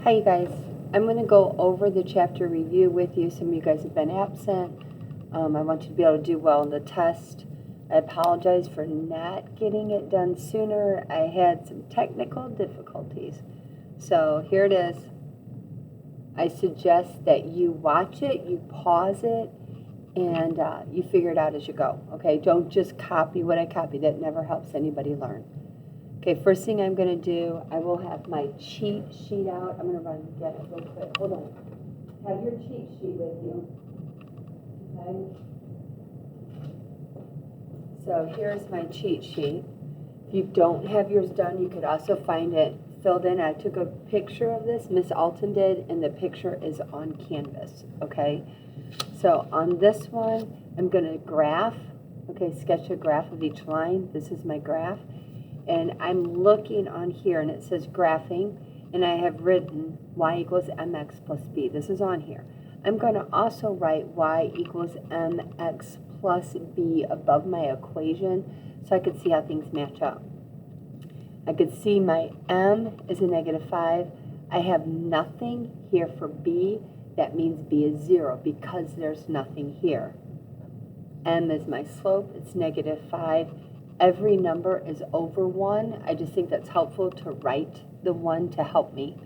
Hi, you guys. I'm going to go over the chapter review with you. Some of you guys have been absent. I want you to be able to do well in the test. I apologize for not getting it done sooner. I had some technical difficulties. So here it is. I suggest that you watch it, you pause it, and you figure it out as you go. Okay, don't just copy what I copied. That never helps anybody learn. Okay, first thing I'm going to do, I will have my cheat sheet out. I'm going to run and get it real quick. Hold on. Have your cheat sheet with you. Okay. So here's my cheat sheet. If you don't have yours done, you could also find it filled in. I took a picture of this, Miss Alton did, and the picture is on Canvas. Okay. So on this one, I'm going to graph. Okay, sketch a graph of each line. This is my graph. And I'm looking on here, and it says graphing, and I have written y equals mx plus b. This is on here. I'm going to also write y equals mx plus b above my equation so I could see how things match up. I could see my m is a -5. I have nothing here for b. That means b is 0 because there's nothing here. M is my slope. It's -5. Every number is over 1. I just think that's helpful to write the 1 to help me.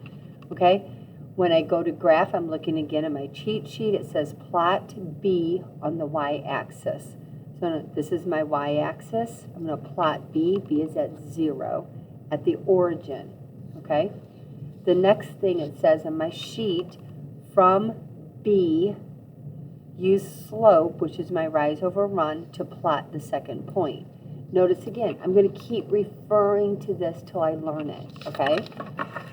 Okay? When I go to graph, I'm looking again at my cheat sheet. It says plot B on the y-axis. So this is my y-axis. I'm going to plot B. B is at 0 at the origin. Okay? The next thing it says on my sheet, from B, use slope, which is my rise over run, to plot the second point. Notice again, I'm going to keep referring to this till I learn it, okay?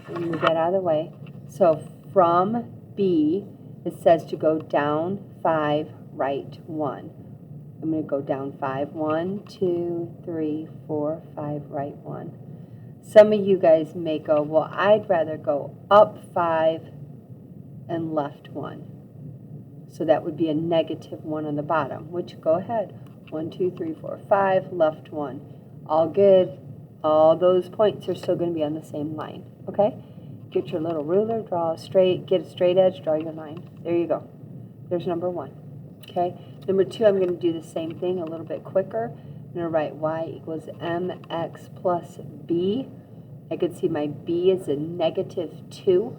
Let me move that out of the way. So from B, it says to go down 5, right 1. I'm going to go down 5, 1, 2, 3, 4, 5, right 1. Some of you guys may go, well, I'd rather go up 5 and left 1. So that would be a -1 on the bottom, which go ahead. 1, 2, 3, 4, 5, left 1. All good. All those points are still going to be on the same line. Okay? Get your little ruler, draw a straight, get a straight edge, draw your line. There you go. There's number 1. Okay? Number 2, I'm going to do the same thing a little bit quicker. I'm going to write y equals mx plus b. I can see my b is a -2.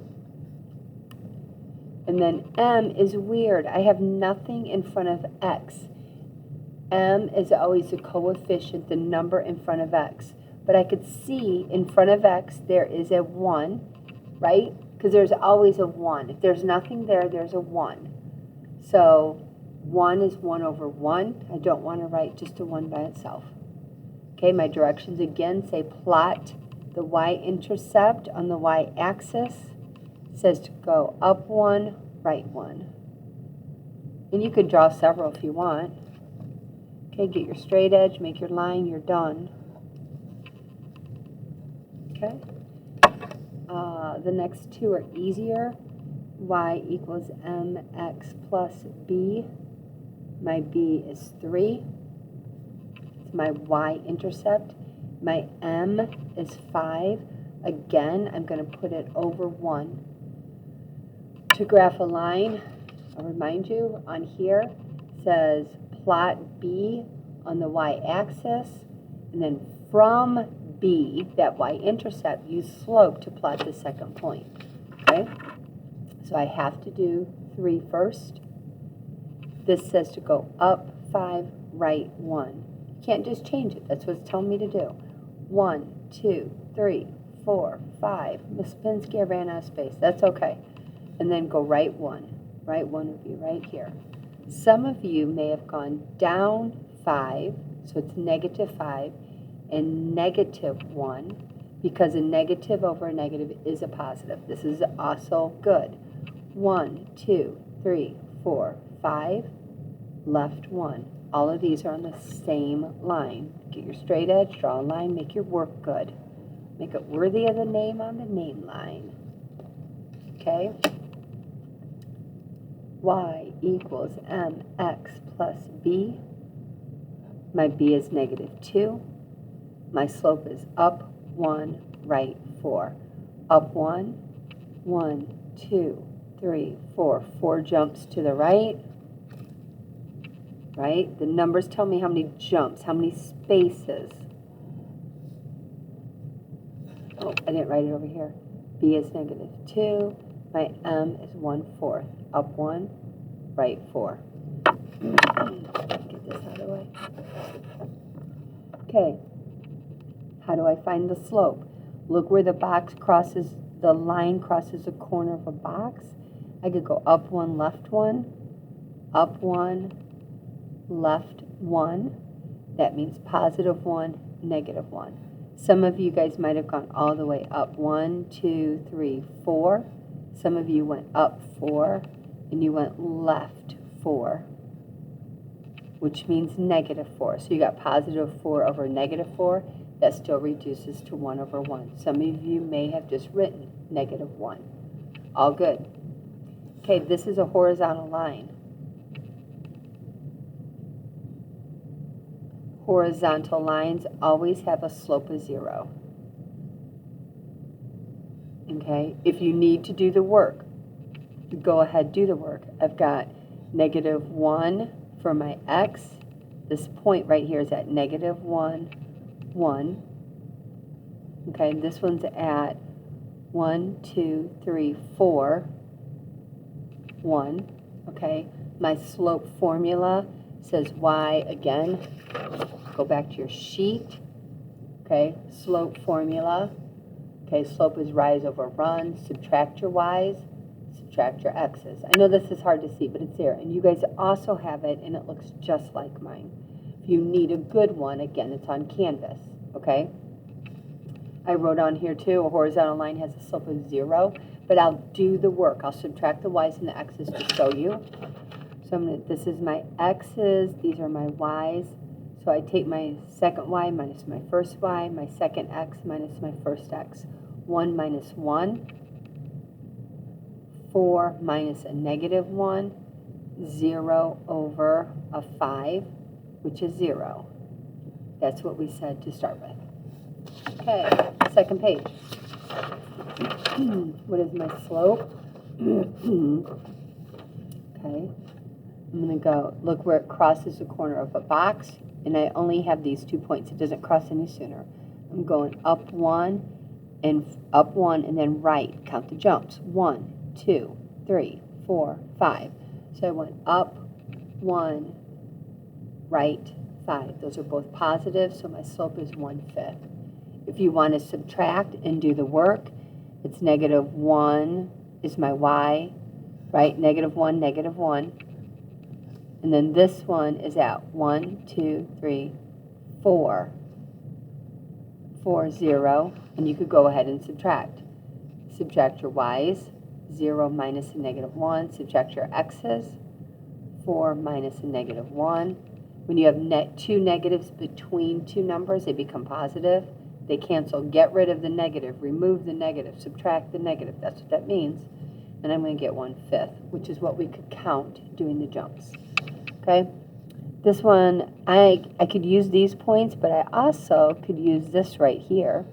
And then m is weird. I have nothing in front of x. M is always the coefficient, the number in front of x. But I could see in front of x there is a 1, right? Because there's always a 1. If there's nothing there, there's a 1. So 1 is 1 over 1. I don't want to write just a 1 by itself. Okay, my directions again say plot the y-intercept on the y-axis. It says to go up 1, right 1. And you could draw several if you want. Okay, get your straight edge, make your line, you're done. Okay. The next two are easier. Y equals mx plus b. My b is 3. It's my y-intercept. My m is 5. Again, I'm going to put it over 1. To graph a line, I'll remind you, on here says plot B on the y-axis, and then from B, that y-intercept, use slope to plot the second point. Okay? So I have to do 3 first. This says to go up 5, right 1. You can't just change it. That's what it's telling me to do. 1, 2, 3, 4, 5. Miss Pinsky, I ran out of space. That's okay. And then go right 1. Right 1 would be right here. Some of you may have gone down 5, so it's -5, and -1, because a negative over a negative is a positive. This is also good. 1, 2, 3, 4, 5, left 1. All of these are on the same line. Get your straight edge, draw a line, make your work good. Make it worthy of the name on the name line. Okay? Y equals mx plus b. My b is -2. My slope is up 1, right 4. Up 1, 1, 2, 3, 4. 4 jumps to the right. Right? The numbers tell me how many jumps, how many spaces. Oh, I didn't write it over here. B is -2. My M is 1/4. Up 1, right 4. Get this out of the way. Okay. How do I find the slope? Look where the line crosses the corner of a box. I could go up 1, left 1, up 1, left 1. That means +1, -1. Some of you guys might have gone all the way up 1, 2, 3, 4. Some of you went up 4, and you went left 4, which means -4. So you got +4 over -4. That still reduces to 1 over 1. Some of you may have just written -1. All good. Okay, this is a horizontal line. Horizontal lines always have a slope of 0. Okay, if you need to do the work, go ahead, do the work. I've got -1 for my x. This point right here is at -1, 1. Okay, this one's at 1, 2, 3, 4, 1. Okay, my slope formula says y again. Go back to your sheet. Okay, slope formula. Okay, slope is rise over run. Subtract your y's, subtract your x's. I know this is hard to see, but it's there. And you guys also have it, and it looks just like mine. If you need a good one, again, it's on Canvas. Okay? I wrote on here too, a horizontal line has a slope of 0, but I'll do the work. I'll subtract the y's and the x's to show you. So this is my x's, these are my y's. So I take my second y minus my first y, my second x minus my first x. 1 minus 1, 4 minus a -1, 0 over a 5, which is 0. That's what we said to start with. Okay, second page. What is my slope? Okay, I'm going to go look where it crosses the corner of a box, and I only have these 2 points. It doesn't cross any sooner. I'm going up 1 and then right. Count the jumps. 1, 2, 3, 4, 5. So I went up 1, right 5. Those are both positive, so my slope is 1/5. If you want to subtract and do the work, it's -1 is my y, right? -1, -1. And then this one is at 1, 2, 3, 4, 4, 0. And you could go ahead and subtract. Subtract your y's, 0 minus a -1. Subtract your x's, 4 minus a -1. When you have 2 negatives between 2 numbers, they become positive. They cancel. Get rid of the negative. Remove the negative. Subtract the negative. That's what that means. And I'm going to get 1/5, which is what we could count doing the jumps. Okay? This one, I could use these points, but I also could use this right here.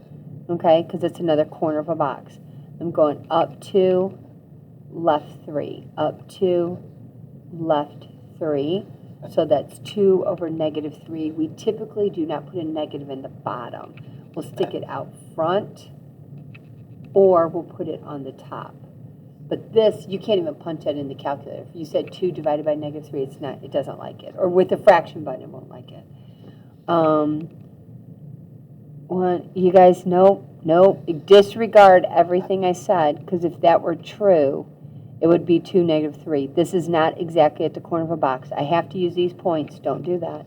Okay? Because it's another corner of a box. I'm going up 2, left 3. Up 2, left 3. So that's 2 over -3. We typically do not put a negative in the bottom. We'll stick it out front, or we'll put it on the top. But this, you can't even punch that in the calculator. If you said 2 divided by -3, it's not, it doesn't like it. Or with the fraction button, it won't like it. You guys, nope. Disregard everything I said, because if that were true, it would be 2, -3. This is not exactly at the corner of a box. I have to use these points. Don't do that.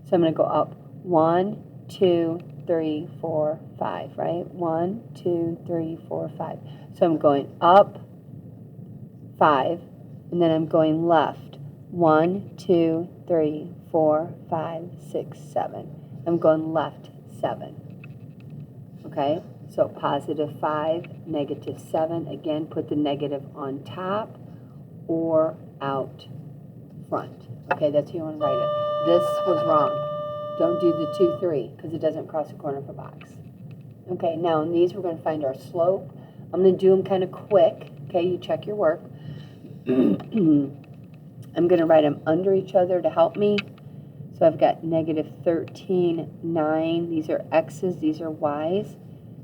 So I'm going to go up 1, 2, 3, 4, 5, right? 1, 2, 3, 4, 5. So I'm going up 5, and then I'm going left. 1, 2, 3, 4, 5, 6, 7. I'm going left 7. Okay? So +5, -7. Again, put the negative on top or out front. Okay, that's how you want to write it. This was wrong. Don't do the 2, 3, because it doesn't cross the corner of a box. Okay, now in these we're going to find our slope. I'm going to do them kind of quick. Okay, you check your work. I'm going to write them under each other to help me. So I've got negative 13, 9. These are x's, these are y's.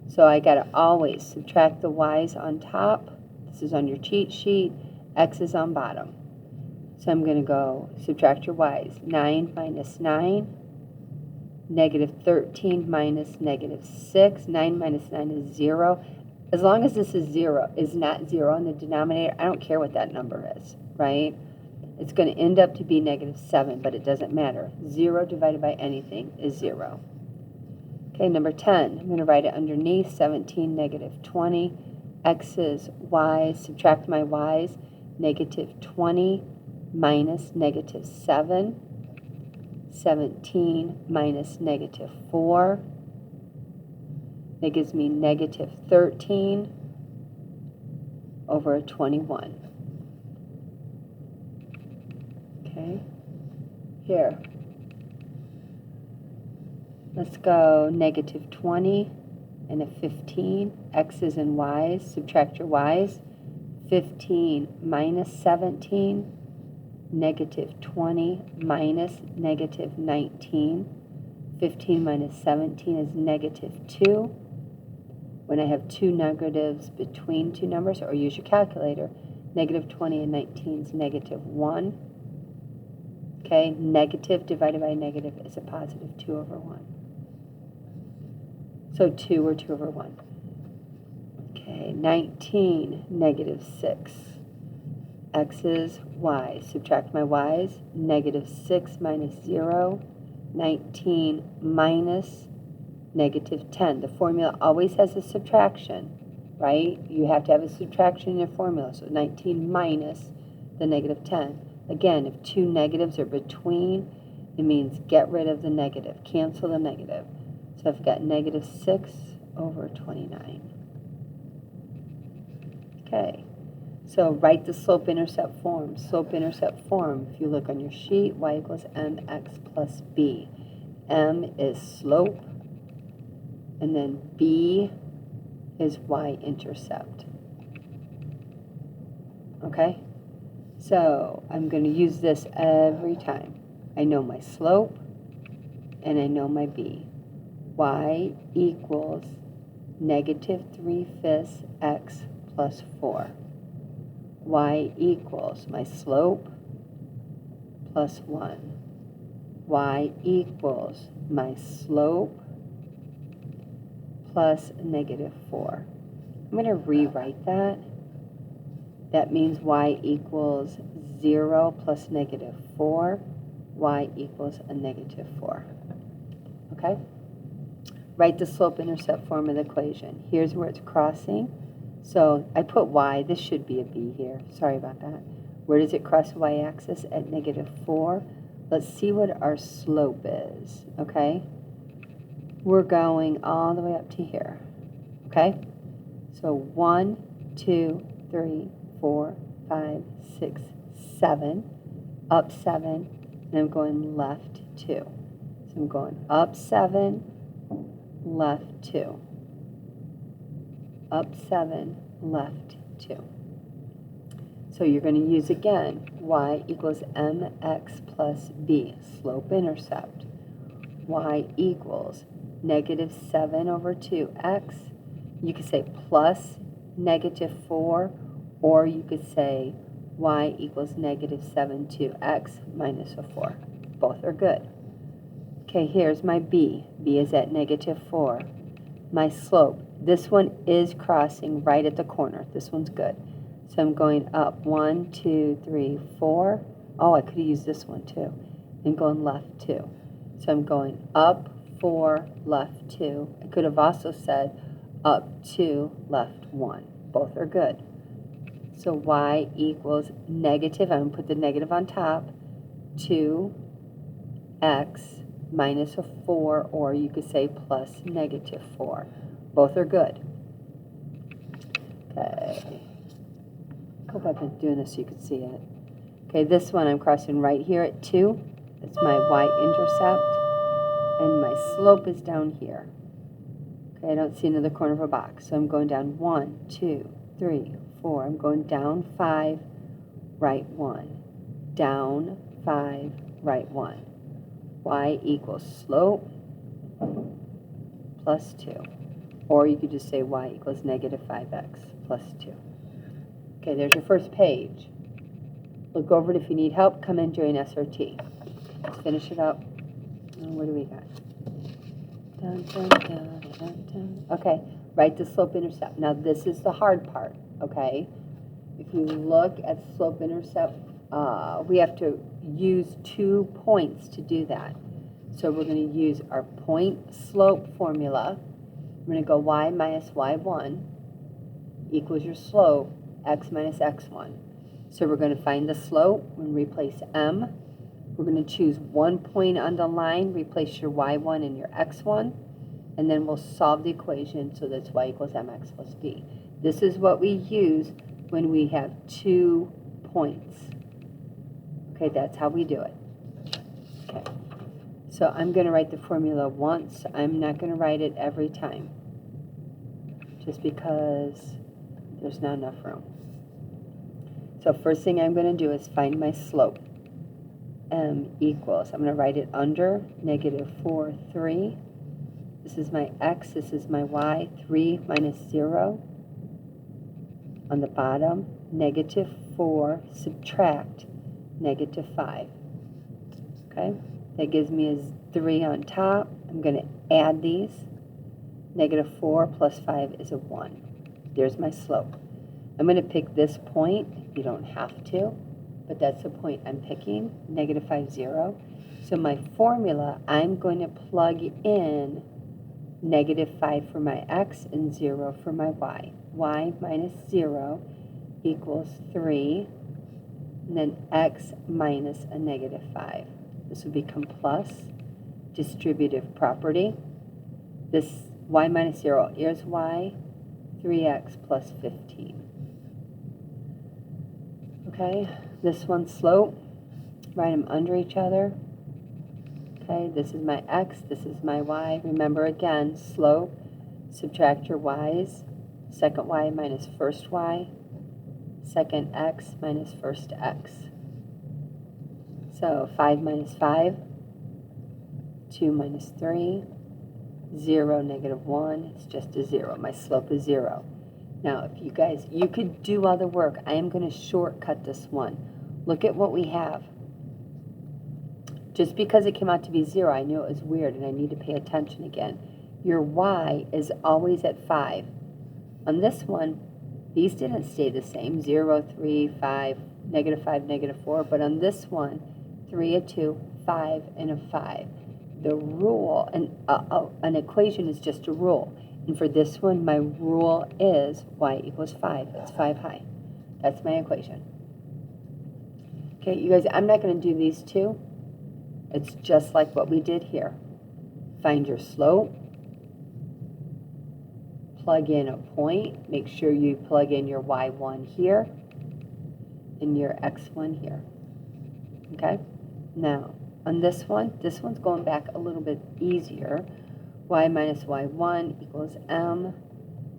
So I got to always subtract the y's on top. This is on your cheat sheet. X is on bottom. So I'm going to go subtract your y's. 9 minus 9. Negative 13 minus negative 6. 9 minus 9 is 0. As long as this is 0, is not 0 in the denominator, I don't care what that number is, right? It's going to end up to be negative 7, but it doesn't matter. 0 divided by anything is 0. Okay, number 10. I'm going to write it underneath. 17, negative 20. X's, y's. Subtract my y's. Negative 20 minus negative 7. 17 minus negative 4. That gives me negative 13 over 21. Okay, here. Let's go negative 20 and a 15. X's and y's. Subtract your y's. 15 minus 17. Negative 20 minus negative 19. 15 minus 17 is negative 2. When I have two negatives between two numbers, or use your calculator, negative 20 and 19 is negative 1. Okay, negative divided by negative is a positive 2 over 1. So 2 or 2 over 1. Okay, 19, negative 6. X's, y's. Subtract my y's. Negative 6 minus 0. 19 minus negative 10. The formula always has a subtraction, right? You have to have a subtraction in your formula. So 19 minus the negative 10. Again, if two negatives are between, it means get rid of the negative. Cancel the negative. So I've got negative 6 over 29. Okay. So write the slope-intercept form. Slope-intercept form, if you look on your sheet, y equals mx plus b. M is slope, and then b is y-intercept. Okay? So I'm going to use this every time. I know my slope, and I know my b. Y equals negative 3/5 x plus 4. Y equals my slope plus 1. Y equals my slope plus negative 4. I'm going to rewrite that. That means y equals 0 plus negative 4. Y equals a negative 4. Okay? Write the slope-intercept form of the equation. Here's where it's crossing. So I put y. This should be a b here. Sorry about that. Where does it cross the y-axis? At negative 4. Let's see what our slope is. Okay? We're going all the way up to here. Okay? So 1, 2, 3, 4, 5, 6, 7. Up 7. And I'm going left 2. So I'm going up 7, left 2. Up 7, left 2. So you're going to use again, y equals mx plus b, slope-intercept. Y equals negative 7 over 2x. You could say plus negative 4, or you could say y equals negative 7 2x minus a 4. Both are good. Okay, here's my b. b is at negative 4. My slope. This one is crossing right at the corner. This one's good. So I'm going up 1, 2, 3, 4. Oh, I could have used this one too. And going left 2. So I'm going up 4, left 2. I could have also said up 2, left 1. Both are good. So y equals negative, I'm going to put the negative on top, 2x minus a 4, or you could say plus negative 4. Both are good. Okay. I hope I've been doing this so you can see it. Okay, this one I'm crossing right here at 2. That's my y-intercept. And my slope is down here. Okay, I don't see another corner of a box. So I'm going down 1, 2, 3, 4. I'm going down 5, right 1. Down 5, right 1. Y equals slope plus 2. Or you could just say y equals negative 5x plus 2. Okay, there's your first page. Look over it if you need help. Come in during SRT. Let's finish it up. What do we got? Dun, dun, dun, dun, dun. Okay, write the slope-intercept. Now this is the hard part, okay? If you look at slope-intercept, we have to use 2 points to do that. So we're going to use our point slope formula. We're going to go y minus y1 equals your slope, x minus x1. So we're going to find the slope. We're going to replace m. We're going to choose 1 point on the line, replace your y1 and your x1, and then we'll solve the equation so that's y equals mx plus b. This is what we use when we have 2 points. Okay, that's how we do it. Okay, so I'm going to write the formula once. I'm not going to write it every time, just because there's not enough room. So first thing I'm going to do is find my slope. M equals, I'm going to write it under negative 4, 3. This is my x, this is my y. 3 minus 0. On the bottom, negative 4, subtract negative 5. Okay, that gives me a 3 on top. I'm going to add these. Negative 4 plus 5 is a 1. There's my slope. I'm going to pick this point. You don't have to, but that's the point I'm picking, negative 5, 0. So my formula, I'm going to plug in negative 5 for my x and 0 for my y. Y minus 0 equals 3, and then x minus a negative 5. This will become plus distributive property. This y minus 0, here's y, 3x plus 15. Okay, this one's slope. Write them under each other. Okay, this is my x, this is my y. Remember again, slope, subtract your y's. Second y minus first y. Second x minus first x. So 5 minus 5, 2 minus 3, 0, negative 1, it's just a 0. My slope is 0. Now, if you guys, you could do other work. I am going to shortcut this one. Look at what we have. Just because it came out to be 0, I knew it was weird, and I need to pay attention again. Your y is always at 5. On this one, these didn't stay the same, 0, 3, 5, negative 5, negative 4. But on this one, 3, a 2, 5, and a 5. The rule, and an equation is just a rule. And for this one, my rule is y equals 5. It's 5 high. That's my equation. Okay, you guys, I'm not going to do these two. It's just like what we did here. Find your slope. Plug in a point. Make sure you plug in your y1 here and your x1 here. Okay? Now, on this one's going back a little bit easier. Y minus y1 equals m,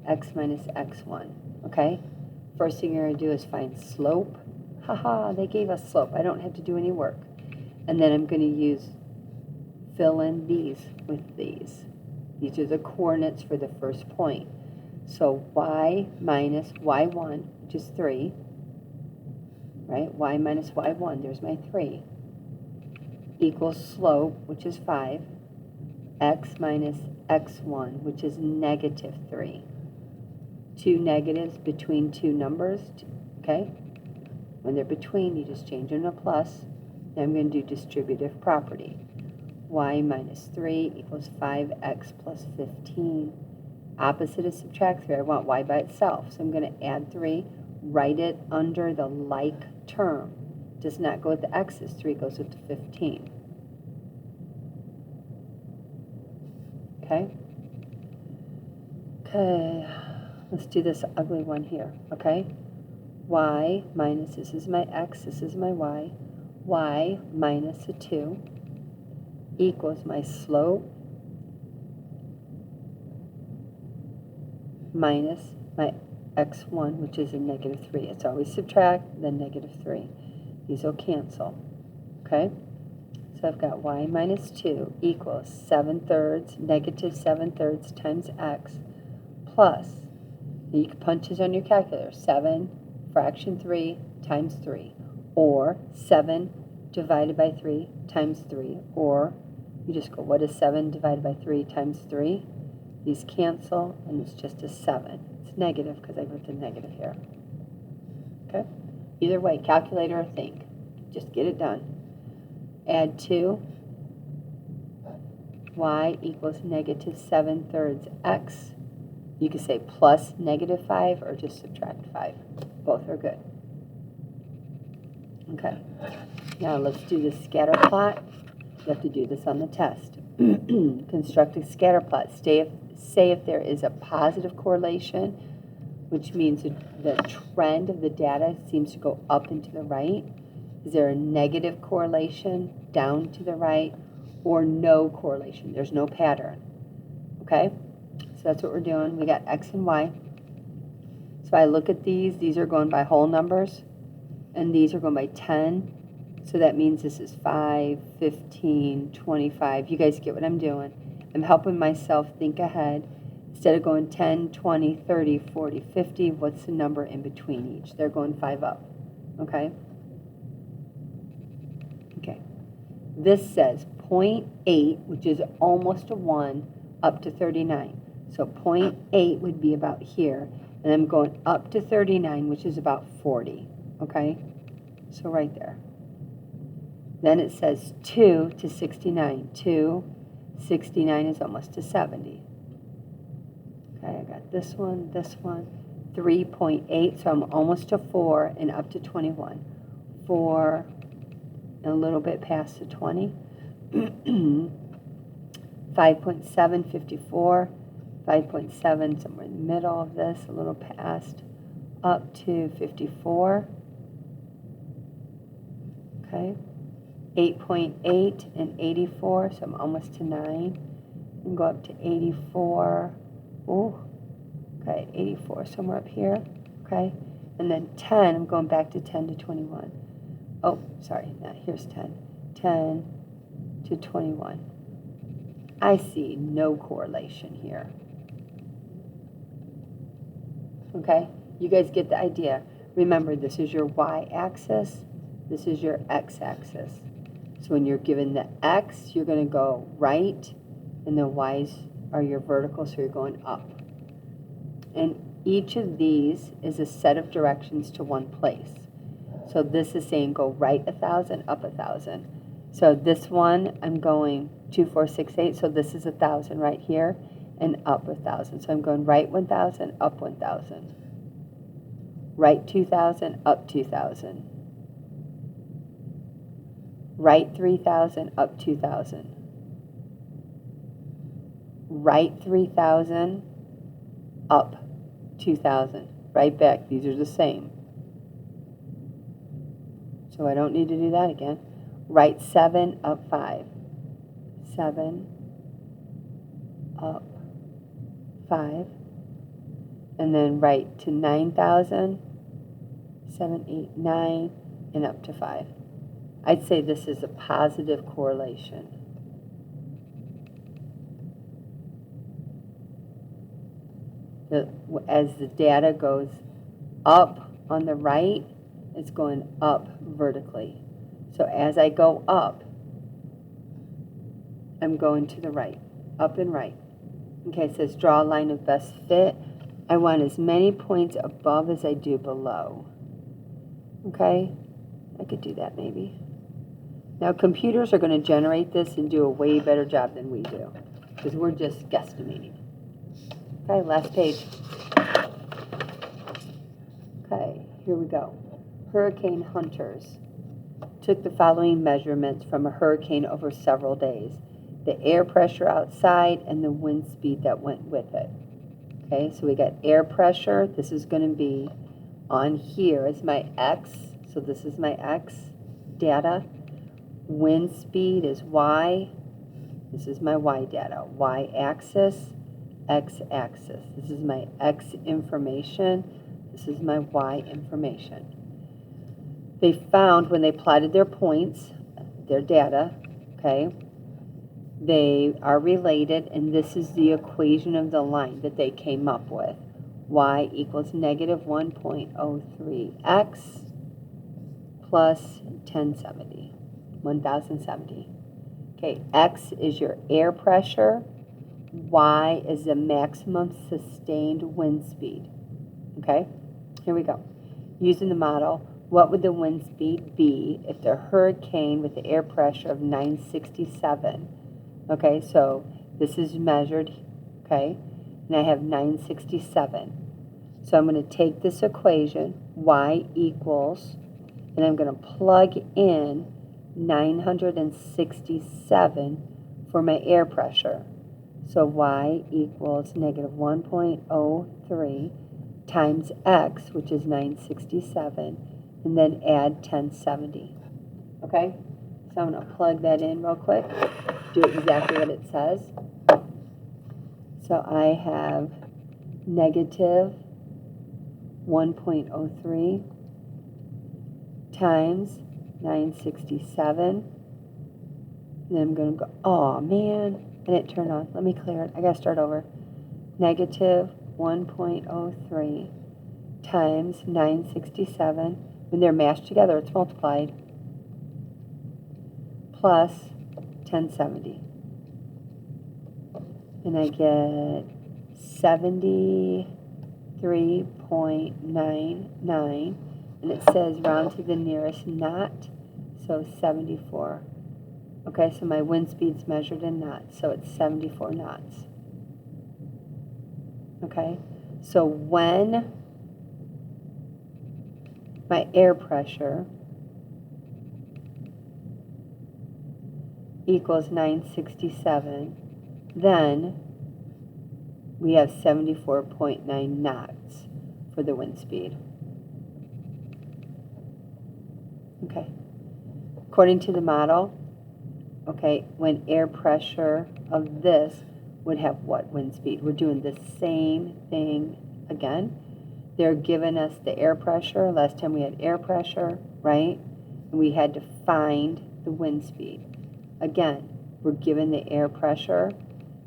x minus x1. Okay? First thing you're going to do is find slope. Haha, they gave us slope. I don't have to do any work. And then I'm going to fill in these with these. These are the coordinates for the first point. So y minus y1, which is 3, right? Y minus y1, there's my 3, equals slope, which is 5, x minus x1, which is negative 3. Two negatives between two numbers, okay? When they're between, you just change them to plus. Then I'm going to do distributive property. Y minus 3 equals 5x plus 15. Opposite of subtract 3, I want y by itself. So I'm going to add 3, write it under the like term. Does not go with the x's, 3 goes with the 15. Okay? Okay, let's do this ugly one here, okay? Y minus, this is my x, this is my y. Y minus a 2 equals my slope minus my x1, which is a negative 3. It's always subtract, then negative 3. These will cancel, okay? So I've got y minus 2 equals 7/3, negative 7/3 times x, plus, you can punch this on your calculator, 7 fraction 3 times 3, or 7 divided by 3 times 3, or you just go, what is 7 divided by 3 times 3? These cancel, and it's just a 7. It's negative because I wrote the negative here. Okay? Either way, calculator or think. Just get it done. Add 2. Y equals negative 7/3 x. You could say plus negative 5 or just subtract 5. Both are good. Okay. Now let's do the scatter plot. You have to do this on the test. Construct a scatter plot. Say if there is a positive correlation, which means the trend of the data seems to go up and to the right. Is there a negative correlation down to the right, or no correlation? There's no pattern. Okay? So that's what we're doing. We got x and y. So I look at these are going by whole numbers, and these are going by 10. So that means this is 5, 15, 25. You guys get what I'm doing. I'm helping myself think ahead. Instead of going 10, 20, 30, 40, 50, what's the number in between each? They're going 5 up. Okay? Okay. This says 0.8, which is almost a 1, up to 39. So 0.8 would be about here. And I'm going up to 39, which is about 40. Okay? So right there. Then it says 2 to 69. 2, 69 is almost to 70. Okay, I got this one, 3.8, so I'm almost to 4 and up to 21. 4 and a little bit past the 20. 5.7, 54. 5.7, somewhere in the middle of this, a little past, up to 54. Okay. 8.8 and 84, so I'm almost to 9. And go up to 84. Ooh, okay, 84, somewhere up here. Okay. And then 10, I'm going back to 10 to 21. Oh, sorry, now here's 10. 10 to 21. I see no correlation here. Okay, you guys get the idea. Remember, this is your y-axis, this is your x-axis. So when you're given the x, you're going to go right, and the y's are your vertical, so you're going up. And each of these is a set of directions to one place. So this is saying go right 1,000, up 1,000. So this one, I'm going 2, 4, 6, 8, so this is 1,000 right here, and up 1,000. So I'm going right 1,000, up 1,000. Right 2,000, up 2,000. Right 3,000, up 2,000. Right 3,000, up 2,000. Right back. These are the same. So I don't need to do that again. Right 7, up 5. 7, up 5. And then right to 9,000, 7, 8, 9, and up to 5. I'd say this is a positive correlation. As the data goes up on the right, it's going up vertically. So as I go up, I'm going to the right, up and right. Okay, it says draw a line of best fit. I want as many points above as I do below. Okay, I could do that maybe. Now computers are going to generate this and do a way better job than we do, because we're just guesstimating. Okay, last page. Okay, here we go. Hurricane hunters took the following measurements from a hurricane over several days. The air pressure outside and the wind speed that went with it. Okay, so we got air pressure. This is going to be on here is my X. So this is my X data. Wind speed is Y. This is my Y data. Y axis, X axis. This is my X information. This is my y information. They found when they plotted their points, their data, okay, they are related, and this is the equation of the line that they came up with. Y equals negative 1.03x plus 1070. Okay, x is your air pressure. Y is the maximum sustained wind speed. Okay, here we go. Using the model, what would the wind speed be if the hurricane with the air pressure of 967? Okay, so this is measured, okay, and I have 967. So I'm going to take this equation, y equals, and I'm going to plug in 967 for my air pressure. So y equals negative 1.03 times x, which is 967, and then add 1070. Okay? So I'm going to plug that in real quick, do exactly what it says. So I have negative 1.03 times 967. And then I'm going to go, oh man, and it turned on. Let me clear it. I got to start over. Negative 1.03 times 967. When they're mashed together, it's multiplied. Plus 1070. And I get 73.99. And it says round to the nearest knot, so 74. Okay, so my wind speed's measured in knots, so it's 74 knots. Okay, so when my air pressure equals 967, then we have 74.9 knots for the wind speed. Okay, according to the model, okay, when air pressure of this would have what wind speed? We're doing the same thing again. They're giving us the air pressure. Last time we had air pressure, right? And we had to find the wind speed. Again, we're given the air pressure,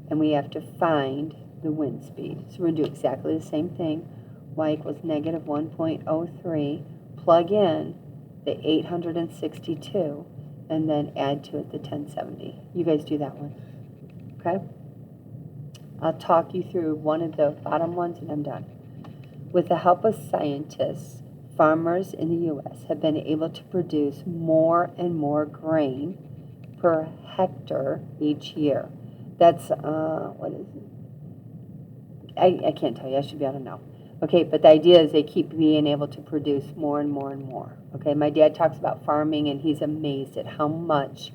and we have to find the wind speed. So we're going to do exactly the same thing. Y equals negative 1.03. Plug in the 862, and then add to it the 1070. You guys do that one, okay? I'll talk you through one of the bottom ones, and I'm done. With the help of scientists, farmers in the U.S. have been able to produce more and more grain per hectare each year. That's, what is it? I can't tell you. I should be able to know. Okay, but the idea is they keep being able to produce more and more and more. Okay, my dad talks about farming, and he's amazed at how much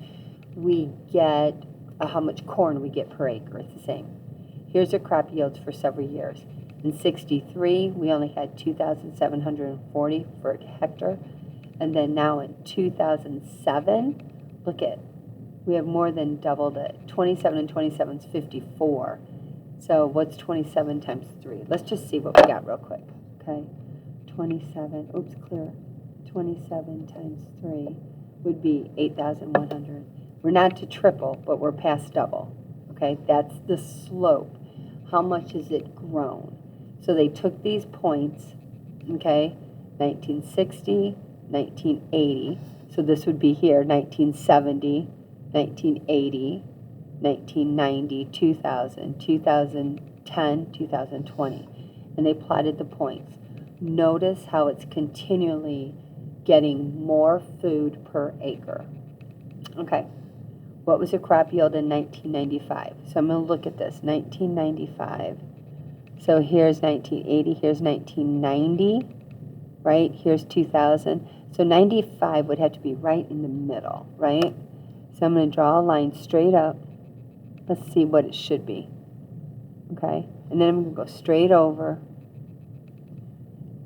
we get, how much corn we get per acre. It's the same. Here's the crop yields for several years. In 63, we only had 2,740 for a hectare. And then now in 2007, look at, we have more than doubled it. 27 and 27 is 54. So what's 27 times 3? Let's just see what we got real quick. Okay, 27, oops, clear. 27 times 3 would be 8,100. We're not to triple, but we're past double. Okay, that's the slope. How much has it grown? So they took these points, okay, 1960, 1980. So this would be here, 1970, 1980, 1990, 2000, 2010, 2020. And they plotted the points. Notice how it's continually getting more food per acre. Okay, what was the crop yield in 1995? So I'm going to look at this, 1995. So here's 1980, here's 1990, right? Here's 2000. So 95 would have to be right in the middle, right? So I'm going to draw a line straight up. Let's see what it should be. Okay, and then I'm going to go straight over.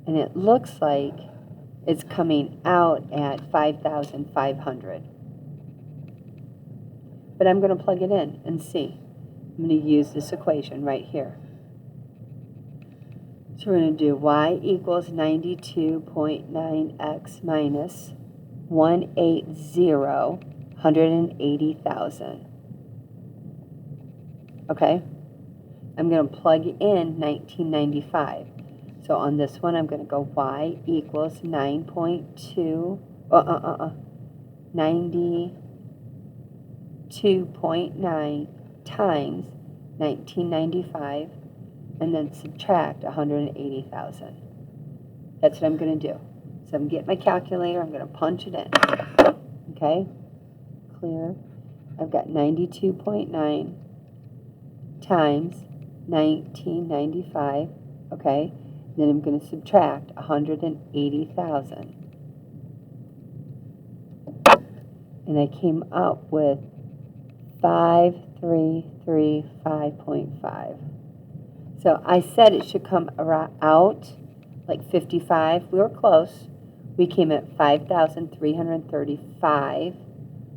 And it looks like it's coming out at 5,500. But I'm going to plug it in and see. I'm going to use this equation right here. So we're going to do y equals 92.9x minus 180,000. Okay? I'm going to plug in 1995. So on this one, I'm going to go y equals 92.9 times 1995, and then subtract 180,000. That's what I'm going to do. So I'm getting my calculator. I'm going to punch it in. Okay? Clear. I've got 92.9 times 1995. Okay? Then I'm going to subtract 180,000. And I came up with 5335.5. So I said it should come out like 55. We were close. We came at 5,335,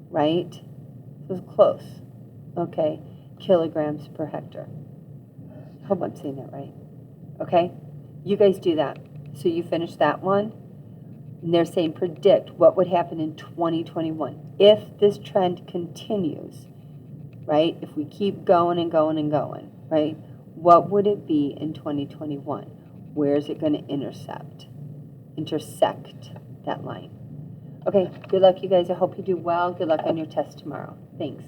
right? So it was close. Okay, kilograms per hectare. I hope I'm saying that right. Okay, you guys do that. So you finish that one. And they're saying predict what would happen in 2021 if this trend continues, right? If we keep going and going and going, right? What would it be in 2021? Where is it going to intersect that line? Okay, good luck, you guys. I hope you do well. Good luck on your test tomorrow. Thanks.